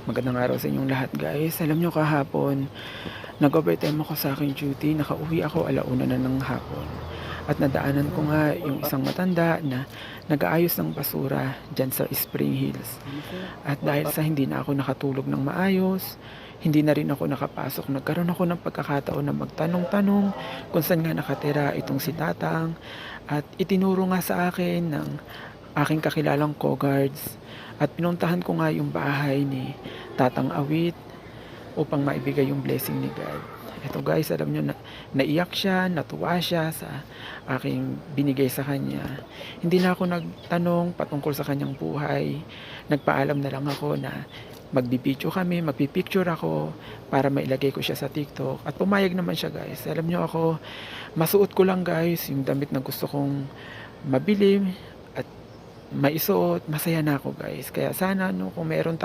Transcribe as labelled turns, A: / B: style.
A: Magandang araw sa inyong lahat guys. Alam nyo kahapon, nag-overtime ako sa aking duty. Nakauwi ako 1:00 na ng hapon. At nadaanan ko nga yung isang matanda na nag-aayos ng basura dyan sa Spring Hills. At dahil sa hindi na ako nakatulog ng maayos, hindi na rin ako nakapasok. Nagkaroon ako ng pagkakataon na magtanong-tanong kung saan nga nakatira itong si Tatang. At itinuro nga sa akin ng aking kakilalang co-guards. At pinuntahan ko nga yung bahay ni Tatang Awit upang maibigay yung blessing ni God. Ito guys, alam nyo na naiyak siya, natuwa siya sa aking binigay sa kanya. Hindi na ako nagtanong patungkol sa kanyang buhay. Nagpaalam na lang ako na magbibideo kami, magpipicture ako para mailagay ko siya sa TikTok. At pumayag naman siya guys. Alam nyo ako, masuot ko lang guys yung damit na gusto kong mabili at maisuot. Masaya na ako guys. Kaya sana no, kung meron tayo